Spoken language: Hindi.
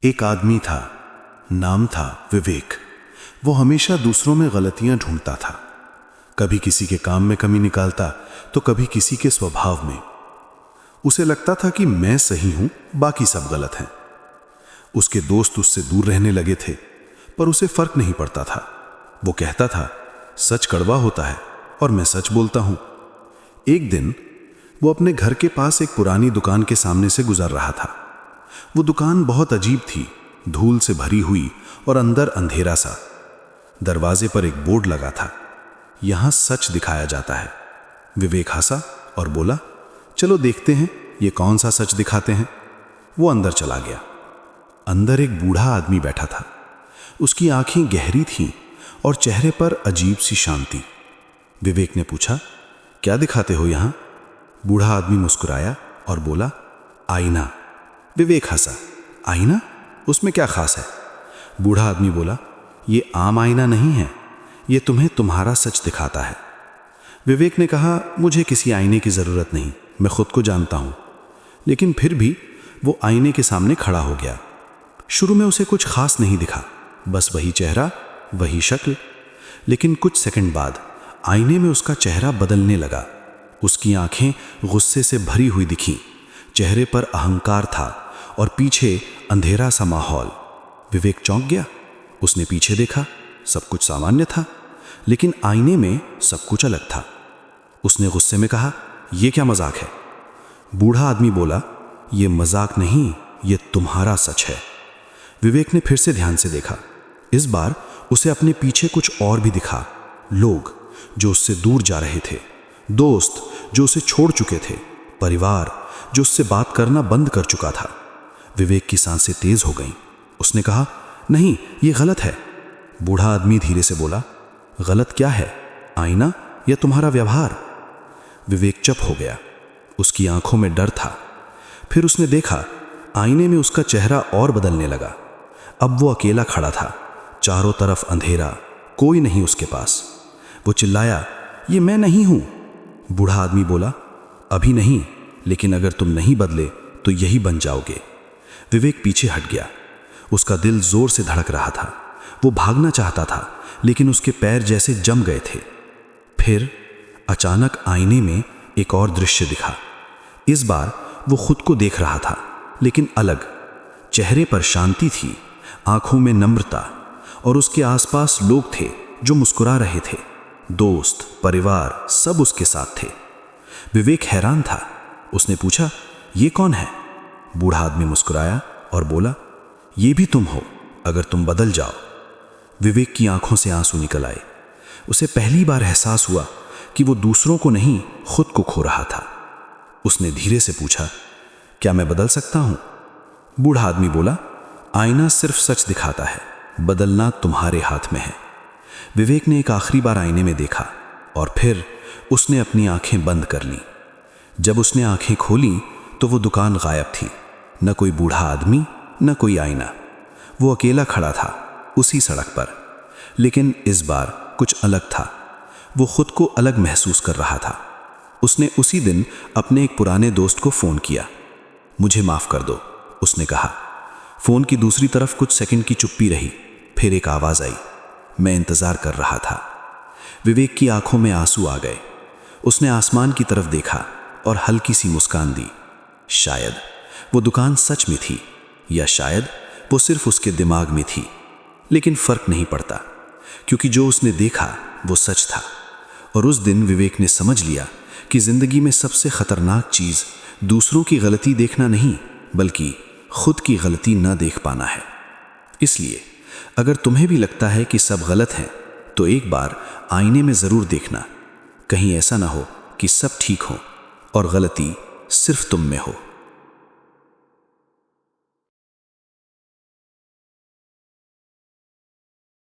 एक आदमी था, नाम था विवेक। वो हमेशा दूसरों में गलतियां ढूंढता था। कभी किसी के काम में कमी निकालता तो कभी किसी के स्वभाव में। उसे लगता था कि मैं सही हूं, बाकी सब गलत हैं। उसके दोस्त उससे दूर रहने लगे थे, पर उसे फर्क नहीं पड़ता था। वो कहता था, सच कड़वा होता है और मैं सच बोलता हूं। एक दिन वो अपने घर के पास एक पुरानी दुकान के सामने से गुजर रहा था। वो दुकान बहुत अजीब थी, धूल से भरी हुई और अंदर अंधेरा सा। दरवाजे पर एक बोर्ड लगा था, यहां सच दिखाया जाता है। विवेक हंसा और बोला, चलो देखते हैं ये कौन सा सच दिखाते हैं। वो अंदर चला गया। अंदर एक बूढ़ा आदमी बैठा था। उसकी आंखें गहरी थीं और चेहरे पर अजीब सी शांति। विवेक ने पूछा, क्या दिखाते हो यहां? बूढ़ा आदमी मुस्कुराया और बोला, आईना। विवेक हंसा, आईना? उसमें क्या खास है? बूढ़ा आदमी बोला, ये आम आईना नहीं है, ये तुम्हें तुम्हारा सच दिखाता है। विवेक ने कहा, मुझे किसी आईने की जरूरत नहीं, मैं खुद को जानता हूं। लेकिन फिर भी वो आईने के सामने खड़ा हो गया। शुरू में उसे कुछ खास नहीं दिखा, बस वही चेहरा, वही शक्ल। लेकिन कुछ सेकंड बाद आईने में उसका चेहरा बदलने लगा। उसकी आंखें गुस्से से भरी हुई दिखीं, चेहरे पर अहंकार था और पीछे अंधेरा सा माहौल। विवेक चौंक गया। उसने पीछे देखा, सब कुछ सामान्य था, लेकिन आईने में सब कुछ अलग था। उसने गुस्से में कहा, यह क्या मजाक है? बूढ़ा आदमी बोला, यह मजाक नहीं, यह तुम्हारा सच है। विवेक ने फिर से ध्यान से देखा। इस बार उसे अपने पीछे कुछ और भी दिखा। लोग जो उससे दूर जा रहे थे, दोस्त जो उसे छोड़ चुके थे, परिवार जो उससे बात करना बंद कर चुका था। विवेक की सांसें तेज हो गईं। उसने कहा, नहीं, ये गलत है। बूढ़ा आदमी धीरे से बोला, गलत क्या है, आईना या तुम्हारा व्यवहार? विवेक चुप हो गया। उसकी आंखों में डर था। फिर उसने देखा, आईने में उसका चेहरा और बदलने लगा। अब वो अकेला खड़ा था, चारों तरफ अंधेरा, कोई नहीं उसके पास। वो चिल्लाया, ये मैं नहीं हूं। बूढ़ा आदमी बोला, अभी नहीं, लेकिन अगर तुम नहीं बदले तो यही बन जाओगे। विवेक पीछे हट गया। उसका दिल जोर से धड़क रहा था। वो भागना चाहता था, लेकिन उसके पैर जैसे जम गए थे। फिर अचानक आईने में एक और दृश्य दिखा। इस बार वो खुद को देख रहा था, लेकिन अलग। चेहरे पर शांति थी, आंखों में नम्रता, और उसके आसपास लोग थे जो मुस्कुरा रहे थे। दोस्त, परिवार, सब उसके साथ थे। विवेक हैरान था। उसने पूछा, ये कौन है? बूढ़ा आदमी मुस्कुराया और बोला, ये भी तुम हो, अगर तुम बदल जाओ। विवेक की आंखों से आंसू निकल आए। उसे पहली बार एहसास हुआ कि वो दूसरों को नहीं, खुद को खो रहा था। उसने धीरे से पूछा, क्या मैं बदल सकता हूं? बूढ़ा आदमी बोला, आईना सिर्फ सच दिखाता है, बदलना तुम्हारे हाथ में है। विवेक ने एक आखिरी बार आईने में देखा और फिर उसने अपनी आंखें बंद कर लीं। जब उसने आंखें खोली तो वो दुकान गायब थी। न कोई बूढ़ा आदमी, न कोई आईना। वो अकेला खड़ा था उसी सड़क पर। लेकिन इस बार कुछ अलग था। वो खुद को अलग महसूस कर रहा था। उसने उसी दिन अपने एक पुराने दोस्त को फोन किया। मुझे माफ कर दो, उसने कहा। फोन की दूसरी तरफ कुछ सेकंड की चुप्पी रही। फिर एक आवाज आई, मैं इंतजार कर रहा था। विवेक की आंखों में आंसू आ गए। उसने आसमान की तरफ देखा और हल्की सी मुस्कान दी। शायद वो दुकान सच में थी, या शायद वो सिर्फ उसके दिमाग में थी। लेकिन फर्क नहीं पड़ता, क्योंकि जो उसने देखा वो सच था। और उस दिन विवेक ने समझ लिया कि जिंदगी में सबसे खतरनाक चीज दूसरों की गलती देखना नहीं, बल्कि खुद की गलती न देख पाना है। इसलिए अगर तुम्हें भी लगता है कि सब गलत है, तो एक बार आईने में जरूर देखना। कहीं ऐसा ना हो कि सब ठीक हो और गलती सिर्फ तुम में हो।